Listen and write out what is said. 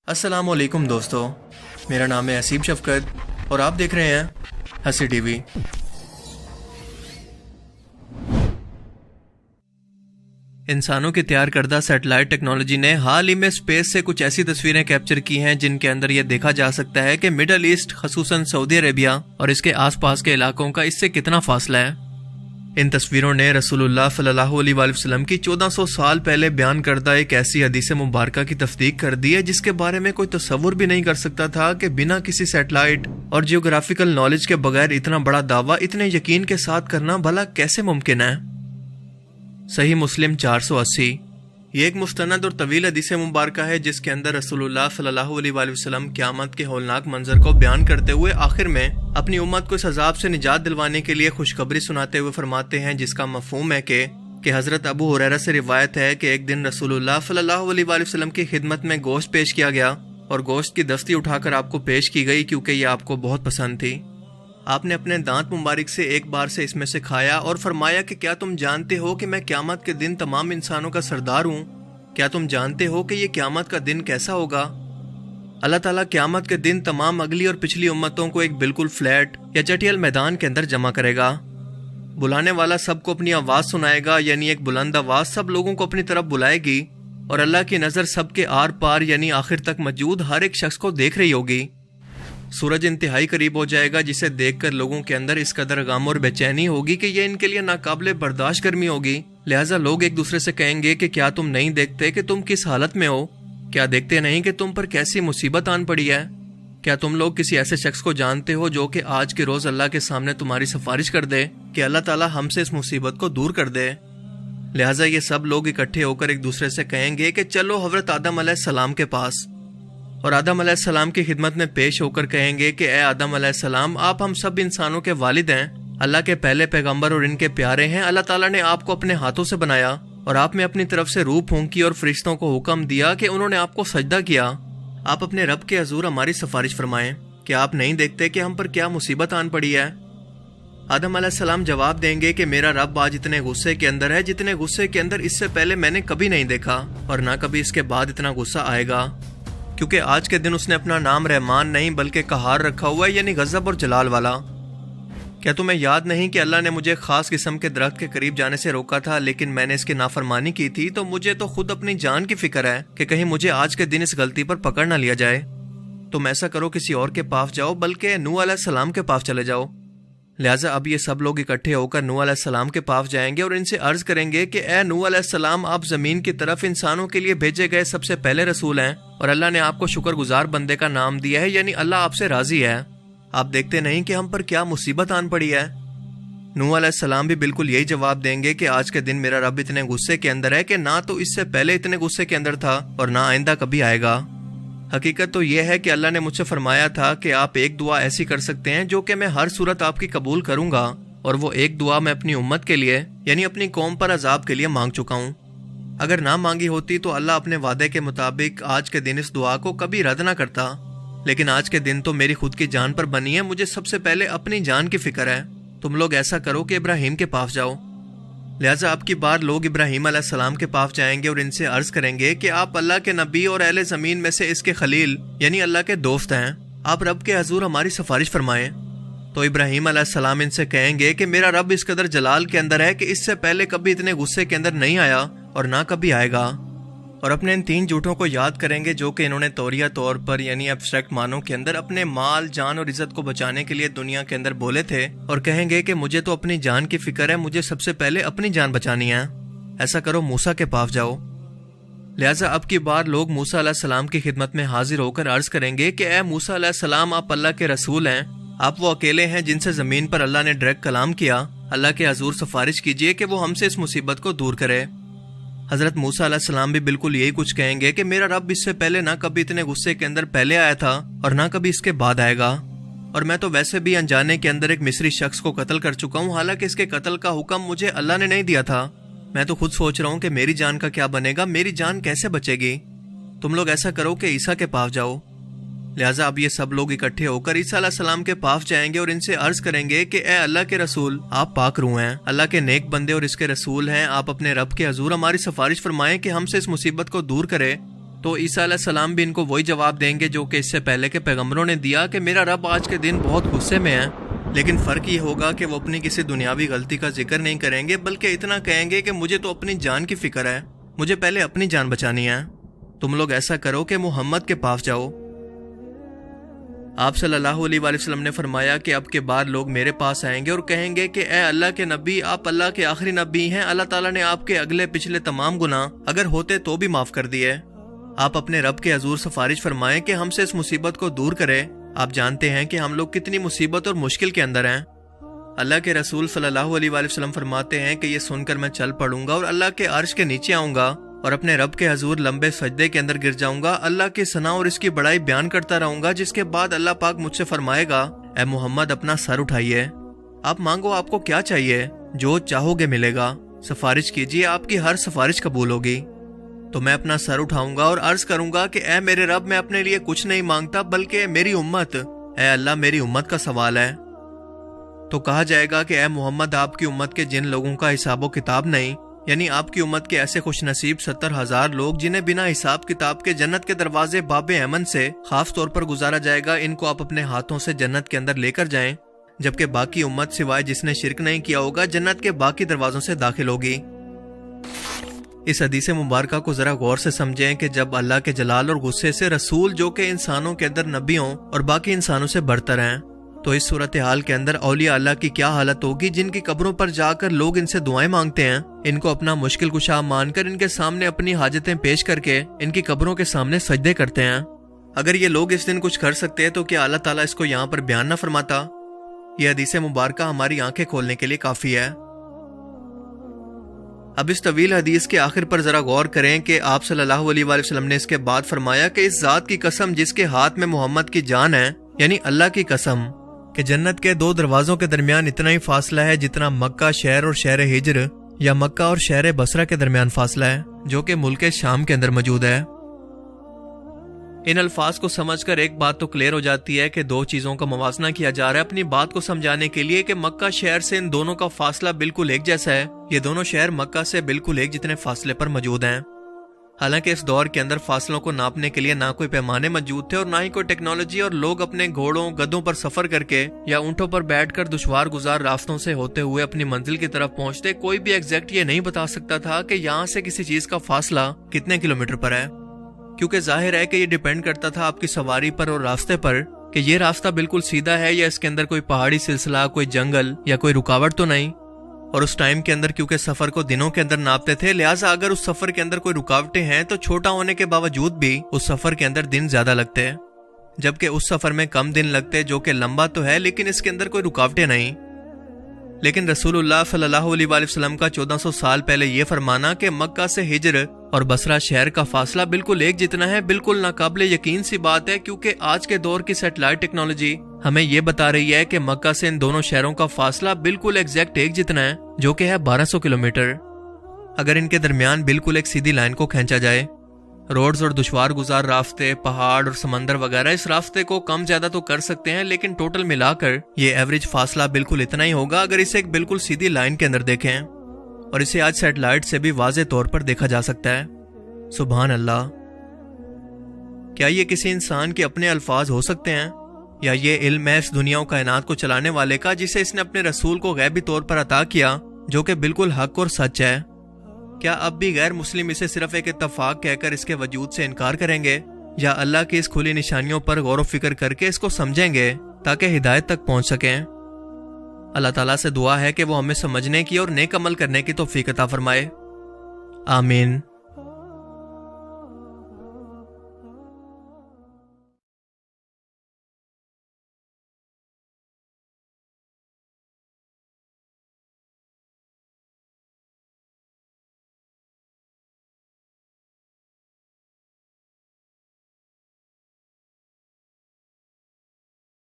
अस्सलाम वालेकुम दोस्तों, मेरा नाम है हसीब शफकत और आप देख रहे हैं हसी टीवी। इंसानों की तैयार करदा सैटेलाइट टेक्नोलॉजी ने हाल ही में स्पेस से कुछ ऐसी तस्वीरें कैप्चर की हैं जिनके अंदर यह देखा जा सकता है कि मिडल ईस्ट खसूसन सऊदी अरेबिया और इसके आसपास के इलाकों का इससे कितना फासला है। इन तस्वीरों ने रसूलुल्लाह सल्लल्लाहु अलैहि वसल्लम की 1400 साल पहले बयान करदा एक ऐसी हदीस मुबारका की तस्दीक कर दी है जिसके बारे में कोई तसव्वुर भी नहीं कर सकता था कि बिना किसी सैटेलाइट और जियोग्राफिकल नॉलेज के बगैर इतना बड़ा दावा इतने यकीन के साथ करना भला कैसे मुमकिन है। सही मुस्लिम 480 ये एक मुस्तनद और तवील हदीस मुबारका है जिसके अंदर रसूलुल्लाह सल्लल्लाहु अलैहि वसल्लम क़यामत के हौलनाक मंजर को बयान करते हुए आखिर में अपनी उम्मत को इस अजाब से निजात दिलवाने के लिए खुशखबरी सुनाते हुए फरमाते हैं, जिसका मफहूम है कि हजरत अबू हुरैरा से रिवायत है कि एक दिन रसूलुल्लाह सल्लल्लाहु अलैहि वसल्लम की खिदमत में गोश्त पेश किया गया और गोश्त की दस्ती उठाकर आपको पेश की गई क्योंकि ये आपको बहुत पसंद थी। आपने अपने दांत मुबारक से एक बार से इसमें से खाया और फरमाया कि क्या तुम जानते हो कि मैं क़यामत के दिन तमाम इंसानों का सरदार हूँ। क्या तुम जानते हो कि ये क़यामत का दिन कैसा होगा। अल्लाह ताला क़यामत के दिन तमाम अगली और पिछली उम्मतों को एक बिल्कुल फ्लैट या चटियल मैदान के अंदर जमा करेगा। बुलाने वाला सबको अपनी आवाज़ सुनाएगा, यानी एक बुलंद आवाज़ सब लोगों को अपनी तरफ बुलाएगी और अल्लाह की नज़र सबके आर पार यानी आखिर तक मौजूद हर एक शख्स को देख रही होगी। सूरज इंतहाई करीब हो जाएगा जिसे देखकर लोगों के अंदर इस कदर गम और बेचैनी होगी कि ये इनके लिए नाकाबिले बर्दाश्त गर्मी होगी। लिहाजा लोग एक दूसरे से कहेंगे कि क्या तुम नहीं देखते कि तुम किस हालत में हो, क्या देखते नहीं कि तुम पर कैसी मुसीबत आन पड़ी है। क्या तुम लोग किसी ऐसे शख्स को जानते हो जो कि आज के रोज अल्लाह के सामने तुम्हारी सिफारिश कर दे कि अल्लाह ताला हमसे इस मुसीबत को दूर कर दे। लिहाजा ये सब लोग इकट्ठे होकर एक दूसरे से कहेंगे कि चलो हजरत आदम अलैहिस्सलाम के पास, और आदम अलैहिस्सलाम की खिदमत में पेश होकर कहेंगे कि ए आदम अलैहिस्सलाम, आप हम सब इंसानों के वालिद हैं, अल्लाह के पहले पैगंबर और इनके प्यारे हैं। अल्लाह ताला ने आपको अपने हाथों से बनाया और आप में अपनी तरफ से रूह फूंकी और फरिश्तों को हुक्म दिया कि उन्होंने आपको सजदा किया। आप अपने रब के हजूर हमारी सिफारिश फरमाएं, क्या आप नहीं देखते कि हम पर क्या मुसीबत आन पड़ी है। आदम अलैहिस्सलाम जवाब देंगे कि मेरा रब आज इतने गुस्से के अंदर है जितने गुस्से के अंदर इससे पहले मैंने कभी नहीं देखा और ना कभी इसके बाद इतना गुस्सा आएगा, क्योंकि आज के दिन उसने अपना नाम रहमान नहीं बल्कि कहार रखा हुआ है, यानी गजब और जलाल वाला। क्या तुम्हें याद नहीं कि अल्लाह ने मुझे खास किस्म के दरख्त के करीब जाने से रोका था, लेकिन मैंने इसकी नाफरमानी की थी, तो मुझे तो खुद अपनी जान की फिक्र है कि कहीं मुझे आज के दिन इस गलती पर पकड़ ना लिया जाए। तुम ऐसा करो, किसी और के पास जाओ, बल्कि नूह अलैहिस्सलाम के पास चले जाओ। लिहाजा अब ये सब लोग इकट्ठे होकर नूह अलैहिस्सलाम के पास जाएंगे और इनसे अर्ज करेंगे कि ए नूह अलैहिस्सलाम, आप जमीन की तरफ इंसानों के लिए भेजे गए सबसे पहले रसूल हैं और अल्लाह ने आपको शुक्रगुजार बंदे का नाम दिया है, यानी अल्लाह आपसे राजी है। आप देखते नहीं कि हम पर क्या मुसीबत आन पड़ी है। नूह अलैहिस्सलाम भी बिल्कुल यही जवाब देंगे कि आज के दिन मेरा रब इतने गुस्से के अंदर है कि ना तो इससे पहले इतने गुस्से के अंदर था और ना आइंदा कभी आएगा। हकीकत तो यह है कि अल्लाह ने मुझसे फरमाया था कि आप एक दुआ ऐसी कर सकते हैं जो कि मैं हर सूरत आपकी कबूल करूंगा, और वो एक दुआ मैं अपनी उम्मत के लिए यानी अपनी कौम पर अजाब के लिए मांग चुका हूँ। अगर ना मांगी होती तो अल्लाह अपने वादे के मुताबिक आज के दिन इस दुआ को कभी रद्द ना करता, लेकिन आज के दिन तो मेरी खुद की जान पर बनी है, मुझे सबसे पहले अपनी जान की फिक्र है। तुम लोग ऐसा करो कि इब्राहिम के पास जाओ। लिहाजा अब की बार लोग इब्राहिम अलैहिस्सलाम के पास जाएंगे और इनसे अर्ज करेंगे कि आप अल्लाह के नबी और अहले ज़मीन में से इसके खलील यानी अल्लाह के दोस्त हैं, आप रब के हजूर हमारी सिफारिश फरमाएं। तो इब्राहिम अलैहिस्सलाम इनसे कहेंगे कि मेरा रब इस कदर जलाल के अंदर है कि इससे पहले कभी इतने गुस्से के अंदर नहीं आया और ना कभी आएगा, और अपने इन 3 झूठों को याद करेंगे जो कि इन्होंने तौरिया तौर पर यानी एब्स्ट्रैक्ट मानों के अंदर अपने माल, जान और इज्जत को बचाने के लिए दुनिया के अंदर बोले थे, और कहेंगे कि मुझे तो अपनी जान की फिक्र है, मुझे सबसे पहले अपनी जान बचानी है। ऐसा करो, मूसा के पास जाओ। लिहाजा अब की बार लोग मूसा अलैहिस्सलाम की खिदमत में हाजिर होकर अर्ज करेंगे कि ए मूसा अलैहिस्सलाम, आप अल्लाह के रसूल हैं, आप वो अकेले हैं जिनसे जमीन पर अल्लाह ने डायरेक्ट कलाम किया। अल्लाह के हजूर सिफारिश कीजिए कि वो हमसे इस मुसीबत को दूर करे। हजरत मूसा अलैहिस्सलाम भी बिल्कुल यही कुछ कहेंगे कि मेरा रब इससे पहले ना कभी इतने गुस्से के अंदर पहले आया था और ना कभी इसके बाद आएगा, और मैं तो वैसे भी अनजाने के अंदर एक मिस्री शख्स को कत्ल कर चुका हूँ, हालांकि इसके कत्ल का हुक्म मुझे अल्लाह ने नहीं दिया था। मैं तो खुद सोच रहा हूँ कि मेरी जान का क्या बनेगा, मेरी जान कैसे बचेगी। तुम लोग ऐसा करो कि ईसा के पास जाओ। लिहाजा अब ये सब लोग इकट्ठे होकर ईसा अलैहिस्सलाम के पास जाएंगे और इनसे अर्ज करेंगे कि ए अल्लाह के रसूल, आप पाक रूह हैं, अल्लाह के नेक बंदे और इसके रसूल हैं, आप अपने रब के हजूर हमारी सिफारिश फरमाएं कि हमसे इस मुसीबत को दूर करे تو عیسیٰ علیہ السلام بھی ان کو وہی جواب دیں گے جو کہ اس سے پہلے کے پیغمبروں نے دیا کہ میرا رب آج کے دن بہت غصے میں ہے، لیکن فرق یہ ہوگا کہ وہ اپنی کسی دنیاوی غلطی کا ذکر نہیں کریں گے، بلکہ اتنا کہیں گے کہ مجھے تو اپنی جان کی فکر ہے، مجھے پہلے اپنی جان بچانی ہے، تم لوگ ایسا کرو کہ محمد کے پاس جاؤ۔ آپ صلی اللہ علیہ وآلہ وسلم نے فرمایا کہ اب کے بعد لوگ میرے پاس آئیں گے اور کہیں گے کہ اے اللہ کے نبی، آپ اللہ کے آخری نبی ہیں، اللہ تعالیٰ نے آپ کے اگلے پچھلے تمام گناہ اگر ہوتے تو بھی معاف کر دیے، آپ اپنے رب کے حضور سفارش فرمائیں کہ ہم سے اس مصیبت کو دور کرے، آپ جانتے ہیں کہ ہم لوگ کتنی مصیبت اور مشکل کے اندر ہیں۔ اللہ کے رسول صلی اللہ علیہ وآلہ وسلم فرماتے ہیں کہ یہ سن کر میں چل پڑوں گا اور اللہ کے عرش کے نیچے آؤں گا اور اپنے رب کے حضور لمبے سجدے کے اندر گر جاؤں گا، اللہ کی ثنا اور اس کی بڑائی بیان کرتا رہوں گا، جس کے بعد اللہ پاک مجھ سے فرمائے گا اے محمد اپنا سر اٹھائیے، آپ مانگو آپ کو کیا چاہیے، جو چاہو گے ملے گا، سفارش کیجیے آپ کی ہر سفارش قبول ہوگی۔ تو میں اپنا سر اٹھاؤں گا اور عرض کروں گا کہ اے میرے رب، میں اپنے لیے کچھ نہیں مانگتا بلکہ میری امت، اے اللہ میری امت کا سوال ہے۔ تو کہا جائے گا کہ اے محمد، آپ کی امت کے جن لوگوں کا حساب و کتاب نہیں، یعنی آپ کی امت کے ایسے خوش نصیب 70,000 لوگ جنہیں بنا حساب کتاب کے جنت کے دروازے باب ایمن سے خاص طور پر گزارا جائے گا، ان کو آپ اپنے ہاتھوں سے جنت کے اندر لے کر جائیں، جبکہ باقی امت سوائے جس نے شرک نہیں کیا ہوگا جنت کے باقی دروازوں سے داخل ہوگی۔ اس حدیث مبارکہ کو ذرا غور سے سمجھیں کہ جب اللہ کے جلال اور غصے سے رسول جو کہ انسانوں کے اندر نبیوں اور باقی انسانوں سے برتر ہیں، تو اس صورتحال کے اندر اولیاء اللہ کی کیا حالت ہوگی جن کی قبروں پر جا کر لوگ ان سے دعائیں مانگتے ہیں، ان کو اپنا مشکل کشا مان کر ان کے سامنے اپنی حاجتیں پیش کر کے ان کی قبروں کے سامنے سجدے کرتے ہیں۔ اگر یہ لوگ اس دن کچھ کر سکتے ہیں تو کیا اللہ تعالیٰ اس کو یہاں پر بیان نہ فرماتا؟ یہ حدیث مبارکہ ہماری آنکھیں کھولنے کے لیے کافی ہے۔ اب اس طویل حدیث کے آخر پر ذرا غور کریں کہ آپ صلی اللہ علیہ وآلہ وسلم نے اس کے بعد فرمایا کہ اس ذات کی قسم جس کے ہاتھ میں محمد کی جان ہے، یعنی اللہ کی قسم، کہ جنت کے دو دروازوں کے درمیان اتنا ہی فاصلہ ہے جتنا مکہ شہر اور شہر ہجر یا مکہ اور شہر بصرہ کے درمیان فاصلہ ہے، جو کہ ملک شام کے اندر موجود ہے۔ ان الفاظ کو سمجھ کر ایک بات تو کلیئر ہو جاتی ہے کہ دو چیزوں کا موازنہ کیا جا رہا ہے اپنی بات کو سمجھانے کے لیے کہ مکہ شہر سے ان دونوں کا فاصلہ بالکل ایک جیسا ہے، یہ دونوں شہر مکہ سے بالکل ایک جتنے فاصلے پر موجود ہیں۔ حالانکہ اس دور کے اندر فاصلوں کو ناپنے کے لیے نہ کوئی پیمانے موجود تھے اور نہ ہی کوئی ٹیکنالوجی، اور لوگ اپنے گھوڑوں گدوں پر سفر کر کے یا اونٹوں پر بیٹھ کر دشوار گزار راستوں سے ہوتے ہوئے اپنی منزل کی طرف پہنچتے۔ کوئی بھی ایگزیکٹ یہ نہیں بتا سکتا تھا کہ یہاں سے کسی چیز کا فاصلہ کتنے کلومیٹر پر ہے، کیونکہ ظاہر ہے کہ یہ ڈیپینڈ کرتا تھا آپ کی سواری پر اور راستے پر کہ یہ راستہ بالکل سیدھا ہے یا اس کے اندر کوئی پہاڑی سلسلہ، کوئی جنگل یا کوئی رکاوٹ تو نہیں۔ اور اس ٹائم کے اندر کیونکہ سفر کو دنوں کے اندر ناپتے تھے، لہٰذا اگر اس سفر کے اندر کوئی رکاوٹیں ہیں تو چھوٹا ہونے کے باوجود بھی اس سفر کے اندر دن زیادہ لگتے ہیں، جبکہ اس سفر میں کم دن لگتے جو کہ لمبا تو ہے لیکن اس کے اندر کوئی رکاوٹیں نہیں۔ لیکن رسول اللہ صلی اللہ علیہ وآلہ وسلم کا 1400 سال پہلے یہ فرمانا کہ مکہ سے ہجر اور بصرہ شہر کا فاصلہ بالکل ایک جتنا ہے، بالکل ناقابل یقین سی بات ہے، کیونکہ آج کے دور کی سیٹلائٹ ٹیکنالوجی ہمیں یہ بتا رہی ہے کہ مکہ سے ان دونوں شہروں کا فاصلہ بالکل ایگزیکٹ ایک جتنا ہے، جو کہ ہے 1200 کلومیٹر۔ اگر ان کے درمیان بالکل ایک سیدھی لائن کو کھینچا جائے، روڈز اور دشوار گزار راستے، پہاڑ اور سمندر وغیرہ اس راستے کو کم زیادہ تو کر سکتے ہیں، لیکن ٹوٹل ملا کر یہ ایوریج فاصلہ بالکل اتنا ہی ہوگا اگر اسے ایک بالکل سیدھی لائن کے اندر دیکھیں، اور اسے آج سیٹلائٹ سے بھی واضح طور پر دیکھا جا سکتا ہے۔ سبحان اللہ! کیا یہ کسی انسان کے اپنے الفاظ ہو سکتے ہیں، یا یہ علم ہے اس دنیا و کائنات کو چلانے والے کا جسے اس نے اپنے رسول کو غیبی طور پر عطا کیا، جو کہ بالکل حق اور سچ ہے؟ کیا اب بھی غیر مسلم اسے صرف ایک اتفاق کہہ کر اس کے وجود سے انکار کریں گے، یا اللہ کی اس کھلی نشانیوں پر غور و فکر کر کے اس کو سمجھیں گے تاکہ ہدایت تک پہنچ سکیں؟ اللہ تعالیٰ سے دعا ہے کہ وہ ہمیں سمجھنے کی اور نیک عمل کرنے کی توفیق عطا فرمائے۔ آمین۔